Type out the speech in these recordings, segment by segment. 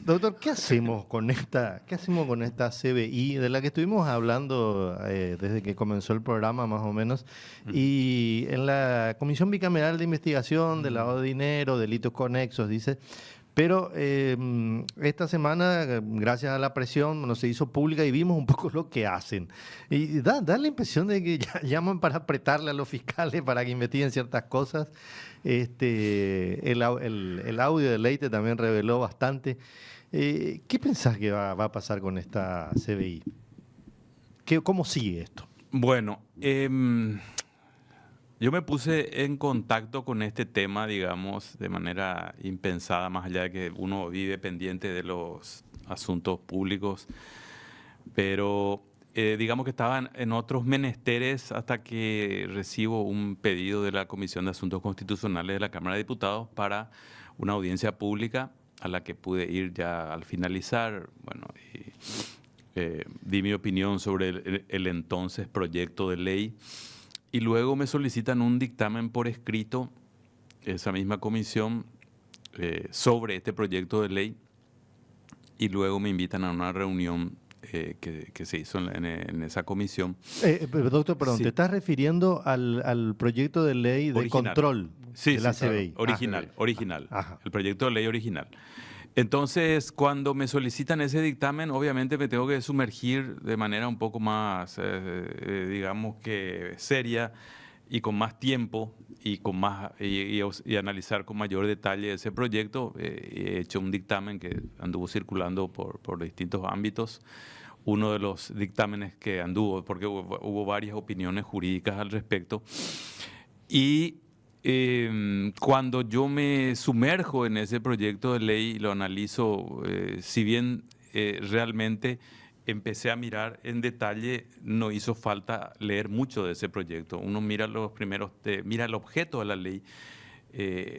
Doctor, qué hacemos con esta CBI de la que estuvimos hablando desde que comenzó el programa más o menos? Y en la Comisión Bicameral de Investigación de lavado de dinero, delitos conexos, dice. Pero esta semana, gracias a la presión, nos se hizo pública y vimos un poco lo que hacen. Y da la impresión de que llaman para apretarle a los fiscales para que investiguen ciertas cosas. El audio de Leite también reveló bastante. ¿Qué pensás que va a pasar con esta CBI? ¿Cómo sigue esto? Bueno, yo me puse en contacto con este tema, digamos, de manera impensada, más allá de que uno vive pendiente de los asuntos públicos, pero digamos que estaban en otros menesteres hasta que recibo un pedido de la Comisión de Asuntos Constitucionales de la Cámara de Diputados para una audiencia pública a la que pude ir ya al finalizar. Bueno, y, di mi opinión sobre el entonces proyecto de ley. Y luego me solicitan un dictamen por escrito, esa misma comisión, sobre este proyecto de ley. Y luego me invitan a una reunión que se hizo en esa comisión. Pero, doctor, perdón, ¿te Sí, estás refiriendo al proyecto de ley de original. control Sí, de la sí, claro. CBI? Original. Ajá. El proyecto de ley original. Entonces, cuando me solicitan ese dictamen, obviamente me tengo que sumergir de manera un poco más, digamos que seria y con más tiempo y con más y analizar con mayor detalle ese proyecto. He hecho un dictamen que anduvo circulando por distintos ámbitos. Uno de los dictámenes que anduvo, porque hubo varias opiniones jurídicas al respecto. Y cuando yo me sumerjo en ese proyecto de ley y lo analizo, si bien realmente empecé a mirar en detalle, no hizo falta leer mucho de ese proyecto. Uno mira mira el objeto de la ley,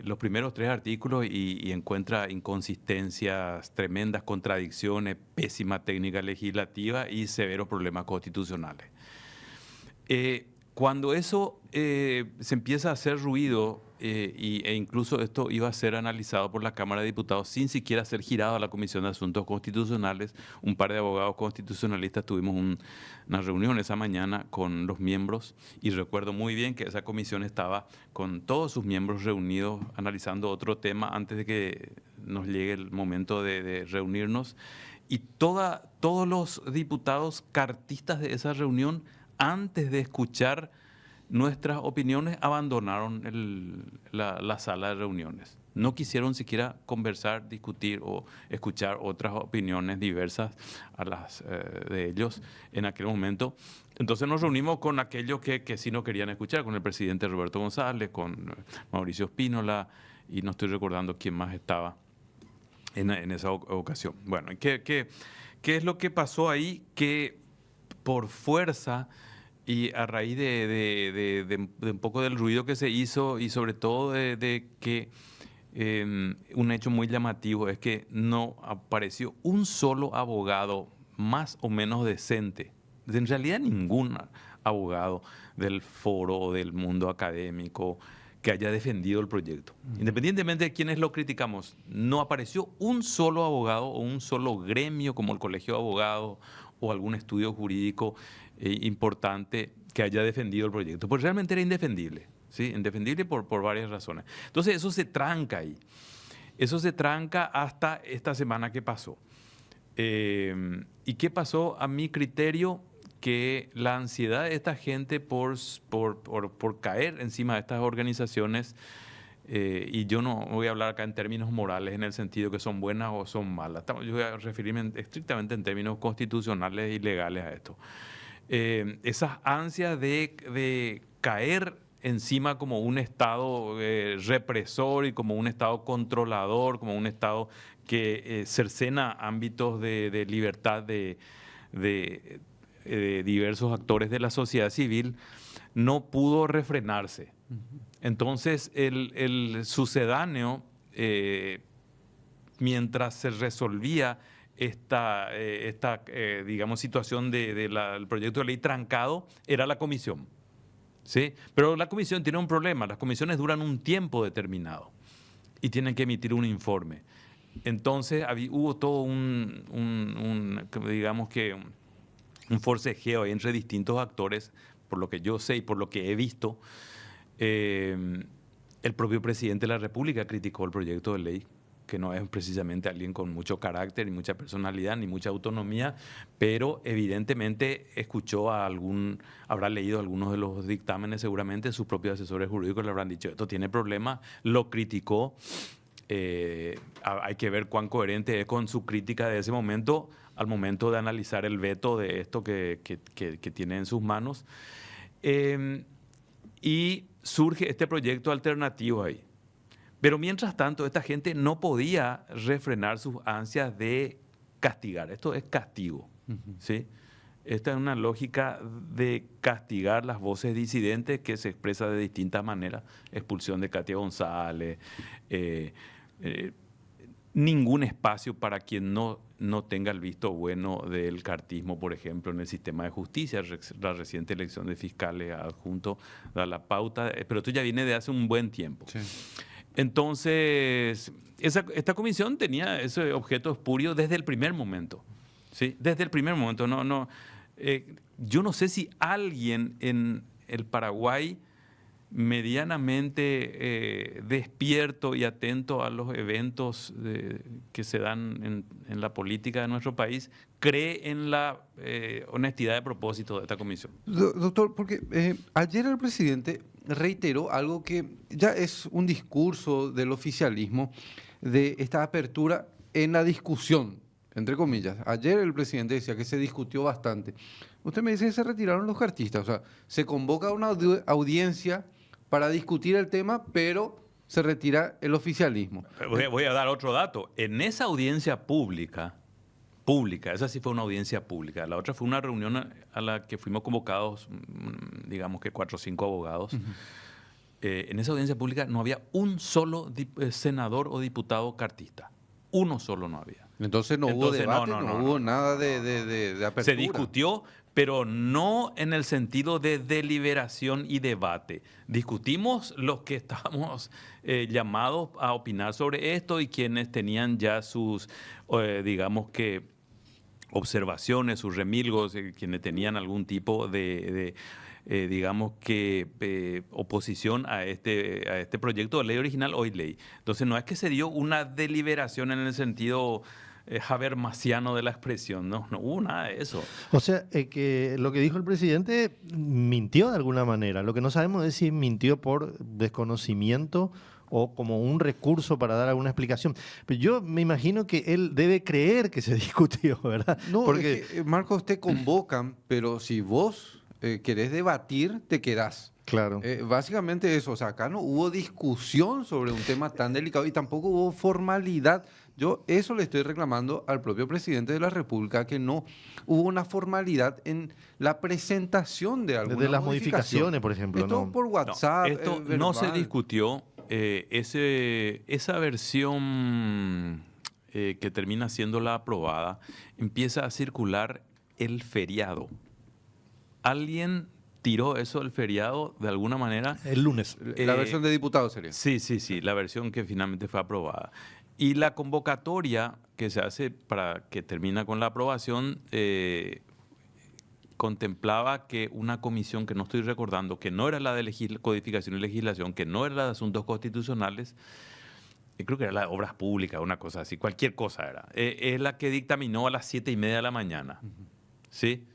los primeros 3 artículos y encuentra inconsistencias, tremendas contradicciones, pésima técnica legislativa y severos problemas constitucionales. Cuando eso se empieza a hacer ruido, e incluso esto iba a ser analizado por la Cámara de Diputados sin siquiera ser girado a la Comisión de Asuntos Constitucionales, un par de abogados constitucionalistas tuvimos una reunión esa mañana con los miembros y recuerdo muy bien que esa comisión estaba con todos sus miembros reunidos analizando otro tema antes de que nos llegue el momento de reunirnos y todos los diputados cartistas de esa reunión, antes de escuchar nuestras opiniones, abandonaron la sala de reuniones. No quisieron siquiera conversar, discutir o escuchar otras opiniones diversas a las de ellos en aquel momento. Entonces nos reunimos con aquellos que sí no querían escuchar, con el presidente Roberto González, con Mauricio Espínola, y no estoy recordando quién más estaba en esa ocasión. Bueno, ¿qué es lo que pasó ahí? Que por fuerza y a raíz de un poco del ruido que se hizo y sobre todo de que un hecho muy llamativo es que no apareció un solo abogado más o menos decente, en realidad ningún abogado del foro o del mundo académico que haya defendido el proyecto. Independientemente de quienes lo criticamos, no apareció un solo abogado o un solo gremio como el Colegio de Abogados o algún estudio jurídico importante que haya defendido el proyecto. Pues realmente era indefendible, ¿sí? Indefendible por varias razones. Entonces eso se tranca ahí. Eso se tranca hasta esta semana que pasó. ¿Y qué pasó? A mi criterio, que la ansiedad de esta gente por caer encima de estas organizaciones, y yo no voy a hablar acá en términos morales en el sentido que son buenas o son malas, yo voy a referirme estrictamente en términos constitucionales y legales a esto. Esas ansias de caer encima como un Estado represor y como un Estado controlador, como un Estado que cercena ámbitos de libertad de diversos actores de la sociedad civil, no pudo refrenarse. Entonces, el sucedáneo, mientras se resolvía esta digamos, situación del proyecto de ley trancado, era la comisión. ¿Sí? Pero la comisión tiene un problema. Las comisiones duran un tiempo determinado y tienen que emitir un informe. Entonces hubo todo digamos que un forcejeo ahí entre distintos actores, por lo que yo sé y por lo que he visto. El propio presidente de la República criticó el proyecto de ley, que no es precisamente alguien con mucho carácter, ni mucha personalidad, ni mucha autonomía, pero evidentemente habrá leído algunos de los dictámenes, seguramente sus propios asesores jurídicos le habrán dicho, esto tiene problemas, lo criticó. Hay que ver cuán coherente es con su crítica de ese momento al momento de analizar el veto de esto que tiene en sus manos. Y surge este proyecto alternativo ahí. Pero mientras tanto, esta gente no podía refrenar sus ansias de castigar. Esto es castigo, ¿sí? Esta es una lógica de castigar las voces disidentes que se expresa de distintas maneras. Expulsión de Katia González, ningún espacio para quien no tenga el visto bueno del cartismo, por ejemplo, en el sistema de justicia. La reciente elección de fiscales adjunto da la pauta, pero esto ya viene de hace un buen tiempo. Sí. Entonces, esta comisión tenía ese objeto espurio desde el primer momento. ¿Sí? Desde el primer momento. Yo no sé si alguien en el Paraguay medianamente despierto y atento a los eventos que se dan en la política de nuestro país, cree en la honestidad de propósito de esta comisión. Doctor, porque ayer el presidente reiteró algo que ya es un discurso del oficialismo, de esta apertura en la discusión, entre comillas. Ayer el presidente decía que se discutió bastante. Usted me dice que se retiraron los cartistas, o sea, se convoca una audiencia para discutir el tema, pero se retira el oficialismo. Voy a dar otro dato. En esa audiencia pública, esa sí fue una audiencia pública. La otra fue una reunión a la que fuimos convocados, digamos que 4 o 5 abogados. Uh-huh. En esa audiencia pública no había un solo senador o diputado cartista. Uno solo no había. Entonces no hubo debate, no hubo nada de apertura. Se discutió, pero no en el sentido de deliberación y debate. Discutimos los que estábamos llamados a opinar sobre esto y quienes tenían ya sus, digamos que, observaciones, sus remilgos, quienes tenían algún tipo digamos que oposición a este proyecto de ley original, hoy ley. Entonces no es que se dio una deliberación en el sentido habermasiano de la expresión, no hubo nada de eso. O sea, que lo que dijo el presidente mintió de alguna manera. Lo que no sabemos es si mintió por desconocimiento o como un recurso para dar alguna explicación. Pero yo me imagino que él debe creer que se discutió, ¿verdad? No, porque es que, Marcos, te convocan, pero si vos querés debatir, te quedás. Claro. Básicamente eso, o sea, acá no hubo discusión sobre un tema tan delicado y tampoco hubo formalidad. Yo eso le estoy reclamando al propio presidente de la República, que no hubo una formalidad en la presentación de alguna las modificaciones, por ejemplo. Esto no. por WhatsApp. No, esto no se discutió. Esa versión que termina siendo la aprobada empieza a circular el feriado. Alguien tiró eso del feriado de alguna manera. El lunes. La versión de diputados sería. Sí, la versión que finalmente fue aprobada. Y la convocatoria que se hace para que termina con la aprobación contemplaba que una comisión que no estoy recordando, que no era la de codificación y legislación, que no era la de asuntos constitucionales, creo que era la de obras públicas, una cosa así, cualquier cosa era, es la que dictaminó a las 7:30 de la mañana. ¿Sí?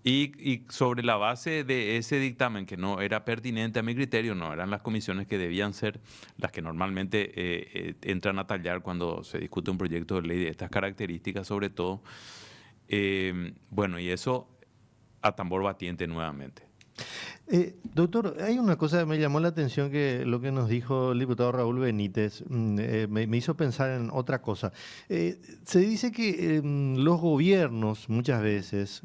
Y sobre la base de ese dictamen, que no era pertinente a mi criterio, no eran las comisiones que debían ser las que normalmente entran a tallar cuando se discute un proyecto de ley de estas características, sobre todo. Bueno, y eso a tambor batiente nuevamente. Doctor, hay una cosa que me llamó la atención, que lo que nos dijo el diputado Raúl Benítez me hizo pensar en otra cosa. Se dice que los gobiernos muchas veces,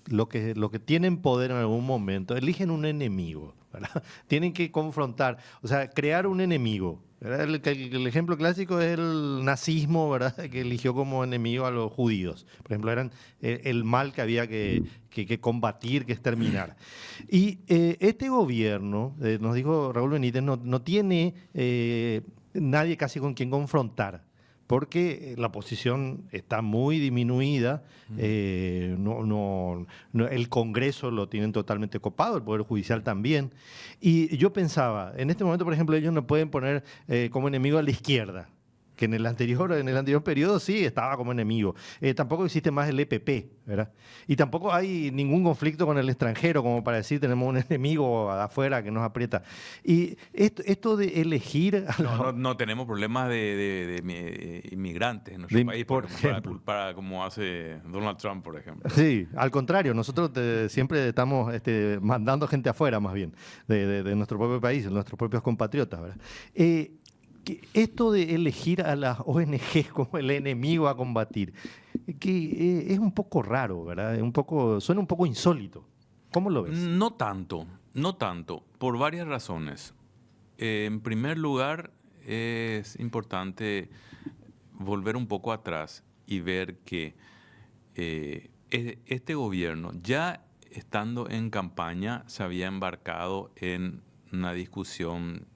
lo que tienen poder en algún momento, eligen un enemigo, ¿verdad? Tienen que confrontar, o sea, crear un enemigo. El ejemplo clásico es el nazismo, ¿verdad? Que eligió como enemigo a los judíos. Por ejemplo, eran el mal que había que combatir, que exterminar. Y este gobierno, nos dijo Raúl Benítez, no tiene nadie casi con quien confrontar, porque la oposición está muy disminuida, el Congreso lo tienen totalmente copado, el Poder Judicial también. Y yo pensaba, en este momento, por ejemplo, ellos no pueden poner como enemigo a la izquierda, que en el anterior periodo sí estaba como enemigo. Tampoco existe más el EPP, ¿verdad? Y tampoco hay ningún conflicto con el extranjero, como para decir tenemos un enemigo afuera que nos aprieta. Y esto de elegir... No tenemos problemas de inmigrantes en nuestro país, por para ejemplo. culpar como hace Donald Trump, por ejemplo. Sí, al contrario, nosotros siempre estamos mandando gente afuera, más bien, de nuestro propio país, de nuestros propios compatriotas, ¿verdad? Esto de elegir a las ONG como el enemigo a combatir, es un poco raro, ¿verdad? Suena un poco insólito. ¿Cómo lo ves? No tanto, por varias razones. En primer lugar, es importante volver un poco atrás y ver que este gobierno, ya estando en campaña, se había embarcado en una discusión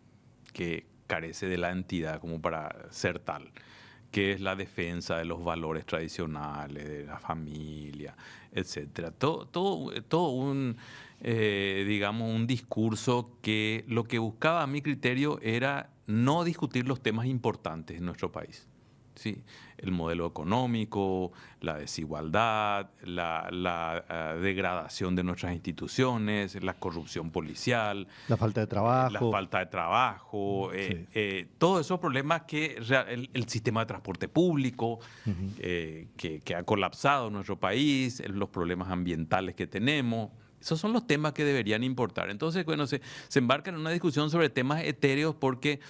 que carece de la entidad como para ser tal, que es la defensa de los valores tradicionales, de la familia, etcétera. Todo un, digamos, un discurso que lo que buscaba, a mi criterio, era no discutir los temas importantes en nuestro país. ¿Sí? El modelo económico, la desigualdad, la degradación de nuestras instituciones, la corrupción policial, La falta de la trabajo. falta de trabajo, Sí. todos esos problemas que el sistema de transporte público que ha colapsado en nuestro país, los problemas ambientales que tenemos. Esos son los temas que deberían importar. Entonces, bueno, se embarcan en una discusión sobre temas etéreos porque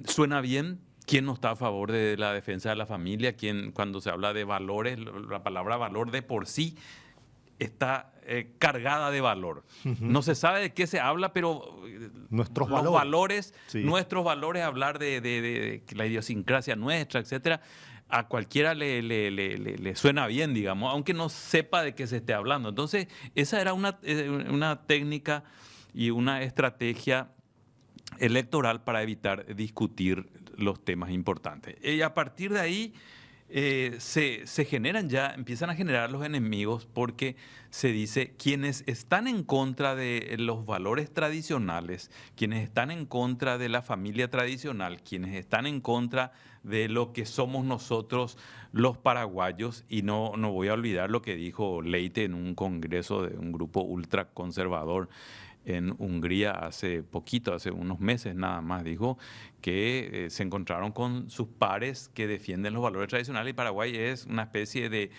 suena bien. ¿Quién no está a favor de la defensa de la familia? Cuando se habla de valores, la palabra valor de por sí está cargada de valor. No se sabe de qué se habla, pero Nuestros los valores. valores, Sí. nuestros valores, hablar de la idiosincrasia nuestra, etcétera, a cualquiera le suena bien, digamos, aunque no sepa de qué se esté hablando. Entonces, esa era una técnica y una estrategia electoral para evitar discutir los temas importantes. Y a partir de ahí empiezan a generar los enemigos porque se dice quienes están en contra de los valores tradicionales, quienes están en contra de la familia tradicional, quienes están en contra de lo que somos nosotros los paraguayos, y no voy a olvidar lo que dijo Leite en un congreso de un grupo ultraconservador en Hungría hace poquito, hace unos meses nada más, dijo que se encontraron con sus pares que defienden los valores tradicionales y Paraguay es una especie de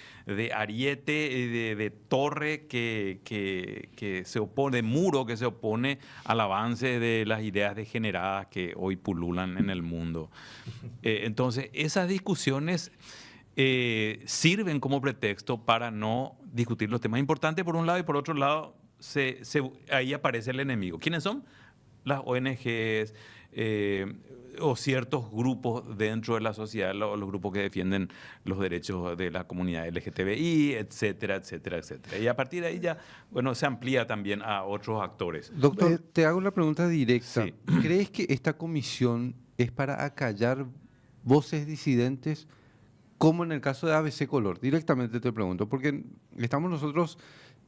ariete, de torre que se opone, de muro que se opone al avance de las ideas degeneradas que hoy pululan en el mundo. Entonces, esas discusiones sirven como pretexto para no discutir los temas importantes por un lado y por otro lado ahí aparece el enemigo. ¿Quiénes son? Las ONGs o ciertos grupos dentro de la sociedad, los grupos que defienden los derechos de la comunidad LGTBI, etcétera, etcétera, etcétera. Y a partir de ahí ya, bueno, se amplía también a otros actores. Doctor, te hago una pregunta directa. Sí. ¿Crees que esta comisión es para acallar voces disidentes, como en el caso de ABC Color? Directamente te pregunto, porque estamos nosotros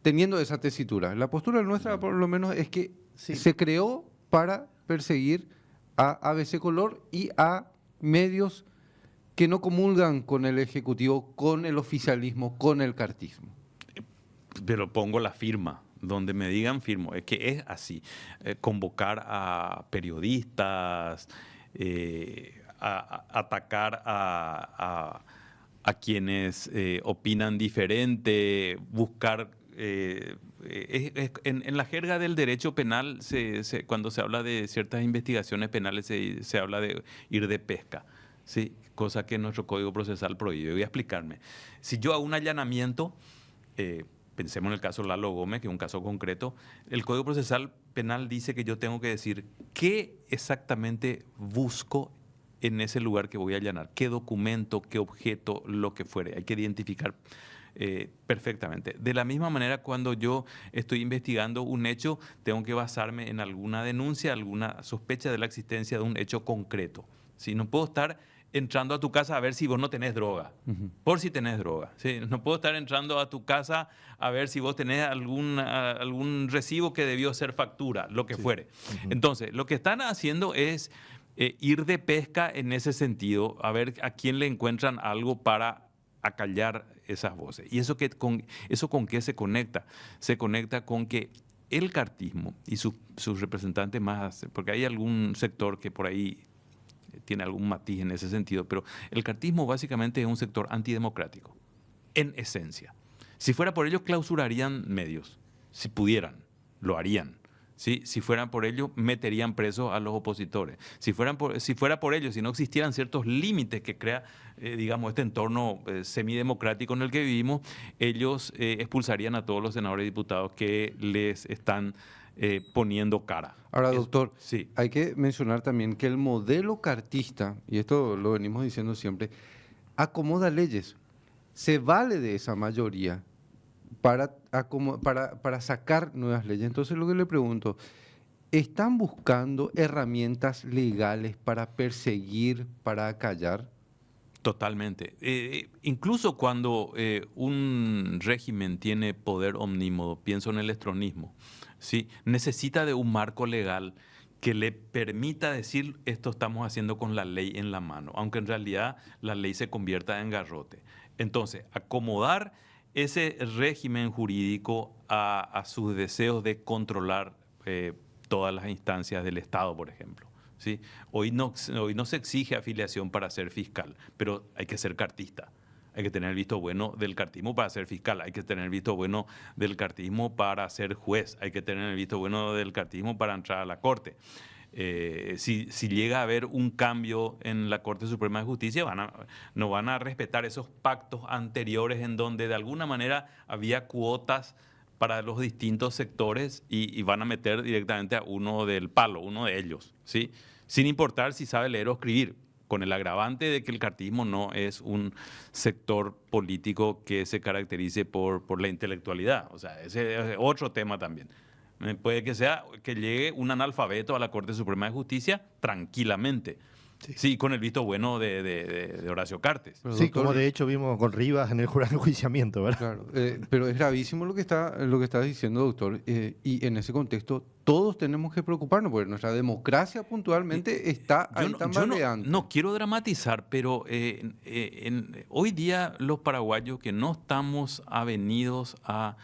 teniendo esa tesitura. La postura nuestra, por lo menos, es que se creó para perseguir a ABC Color y a medios que no comulgan con el Ejecutivo, con el oficialismo, con el cartismo. Pero pongo la firma. Donde me digan firmo. Es que es así. Convocar a periodistas, atacar a quienes opinan diferente, buscar... en la jerga del derecho penal, cuando se habla de ciertas investigaciones penales, se habla de ir de pesca, ¿sí? Cosa que nuestro Código Procesal prohíbe. Voy a explicarme. Si yo hago un allanamiento, pensemos en el caso Lalo Gómez, que es un caso concreto, el Código Procesal Penal dice que yo tengo que decir qué exactamente busco en ese lugar que voy a allanar, qué documento, qué objeto, lo que fuere. Hay que identificar perfectamente. De la misma manera, cuando yo estoy investigando un hecho, tengo que basarme en alguna denuncia, alguna sospecha de la existencia de un hecho concreto. ¿Sí? No puedo estar entrando a tu casa a ver si vos no tenés droga, por si tenés droga. ¿Sí? No puedo estar entrando a tu casa a ver si vos tenés algún recibo que debió ser factura, lo que fuere. Entonces, lo que están haciendo es ir de pesca en ese sentido, a ver a quién le encuentran algo para acallar esas voces. ¿Y eso con qué se conecta? Se conecta con que el cartismo y sus representantes más, porque hay algún sector que por ahí tiene algún matiz en ese sentido, pero el cartismo básicamente es un sector antidemocrático, en esencia. Si fuera por ello, clausurarían medios. Si pudieran, lo harían. ¿Sí? Si fueran por ello, meterían presos a los opositores. Si fuera por ello, si no existieran ciertos límites que crea, digamos, este entorno semidemocrático en el que vivimos, ellos expulsarían a todos los senadores y diputados que les están poniendo cara. Ahora, doctor, sí. Hay que mencionar también que el modelo cartista, y esto lo venimos diciendo siempre, acomoda leyes, se vale de esa mayoría para sacar nuevas leyes. Entonces, lo que le pregunto, ¿están buscando herramientas legales para perseguir, para acallar? Totalmente. Incluso cuando un régimen tiene poder omnímodo, pienso en el estronismo, ¿sí? Necesita de un marco legal que le permita decir esto estamos haciendo con la ley en la mano, aunque en realidad la ley se convierta en garrote. Entonces, acomodar ese régimen jurídico a sus deseos de controlar todas las instancias del Estado, por ejemplo. ¿Sí? Hoy no se exige afiliación para ser fiscal, pero hay que ser cartista. Hay que tener el visto bueno del cartismo para ser fiscal, hay que tener el visto bueno del cartismo para ser juez, hay que tener el visto bueno del cartismo para entrar a la Corte. Si llega a haber un cambio en la Corte Suprema de Justicia, no van a respetar esos pactos anteriores en donde de alguna manera había cuotas para los distintos sectores y van a meter directamente a uno del palo, uno de ellos, ¿sí? Sin importar si sabe leer o escribir, con el agravante de que el cartismo no es un sector político que se caracterice por la intelectualidad. O sea, ese es otro tema también. Puede que llegue un analfabeto a la Corte Suprema de Justicia tranquilamente. Sí, con el visto bueno de Horacio Cartes. Pero, sí, doctor, como de hecho vimos con Rivas en el jurado de enjuiciamiento, ¿verdad? Claro, pero es gravísimo lo que está diciendo, doctor, y en ese contexto todos tenemos que preocuparnos, porque nuestra democracia puntualmente está ahí tambaleante. No quiero dramatizar, pero hoy día los paraguayos que no estamos avenidos a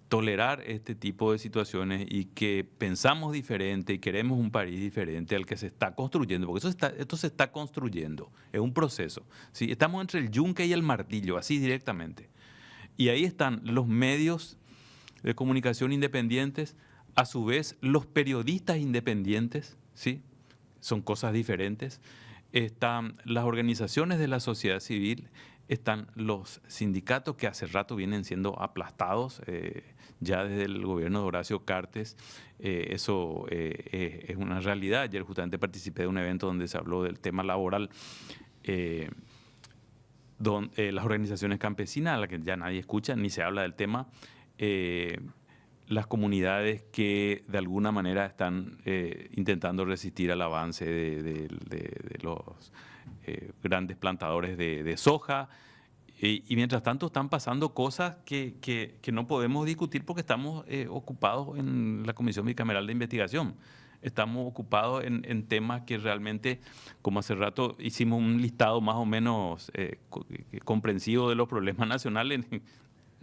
tolerar este tipo de situaciones y que pensamos diferente y queremos un país diferente al que se está construyendo, porque esto se está construyendo, es un proceso. ¿Sí? Estamos entre el yunque y el martillo, así directamente. Y ahí están los medios de comunicación independientes, a su vez los periodistas independientes, ¿sí? Son cosas diferentes. Están las organizaciones de la sociedad civil, están los sindicatos que hace rato vienen siendo aplastados ya desde el gobierno de Horacio Cartes. Eso es una realidad. Ayer justamente participé de un evento donde se habló del tema laboral. Las organizaciones campesinas, a las que ya nadie escucha ni se habla del tema, las comunidades que de alguna manera están intentando resistir al avance de los grandes plantadores de soja. Y mientras tanto están pasando cosas que no podemos discutir porque estamos ocupados en la Comisión Bicameral de Investigación. Estamos ocupados en temas que realmente, como hace rato hicimos un listado más o menos comprensivo de los problemas nacionales,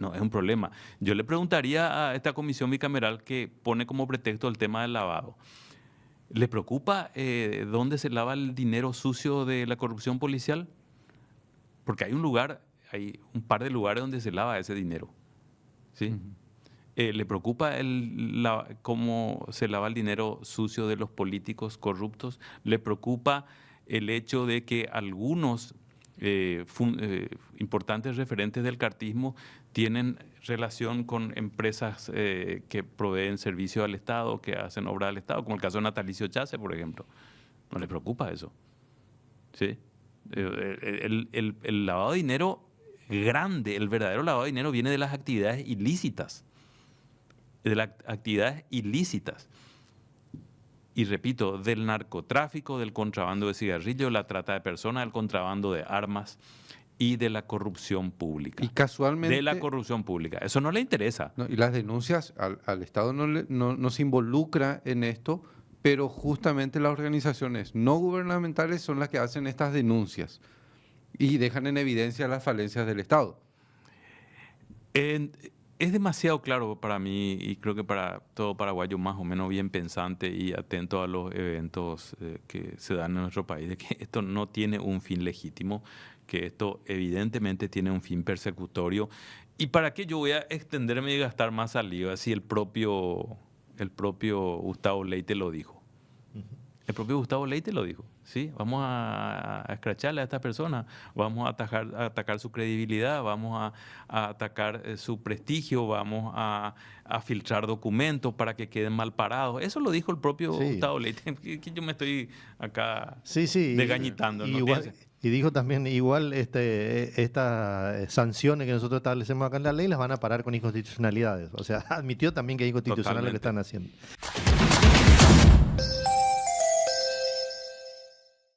no es un problema. Yo le preguntaría a esta Comisión Bicameral que pone como pretexto el tema del lavado. ¿Le preocupa dónde se lava el dinero sucio de la corrupción policial? Porque hay un par de lugares donde se lava ese dinero. ¿Sí? ¿Le preocupa cómo se lava el dinero sucio de los políticos corruptos? ¿Le preocupa el hecho de que algunos importantes referentes del cartismo tienen relación con empresas que proveen servicio al Estado, que hacen obra al Estado, como el caso de Natalicio Chase, por ejemplo? ¿No le preocupa eso? ¿Sí? El lavado de dinero grande, el verdadero lavado de dinero viene de las actividades ilícitas. De las actividades ilícitas. Y repito, del narcotráfico, del contrabando de cigarrillos, la trata de personas, del contrabando de armas y de la corrupción pública. Y casualmente... De la corrupción pública. Eso no le interesa. No, y las denuncias al Estado no se involucra en esto, pero justamente las organizaciones no gubernamentales son las que hacen estas denuncias y dejan en evidencia las falencias del Estado. Es demasiado claro para mí y creo que para todo paraguayo más o menos bien pensante y atento a los eventos que se dan en nuestro país, de que esto no tiene un fin legítimo, que esto evidentemente tiene un fin persecutorio. ¿Y para qué yo voy a extenderme y gastar más saliva si el propio Gustavo Leite lo dijo? El propio Gustavo Leite lo dijo, ¿sí? Vamos a escracharle a esta persona, vamos a atacar su credibilidad, vamos a atacar su prestigio, vamos a filtrar documentos para que queden mal parados. Eso lo dijo el propio Gustavo Leite, que yo me estoy acá desgañitando. Y, ¿no? igual, y dijo también, igual estas sanciones que nosotros establecemos acá en la ley las van a parar con inconstitucionalidades. O sea, admitió también que es inconstitucional lo que están haciendo.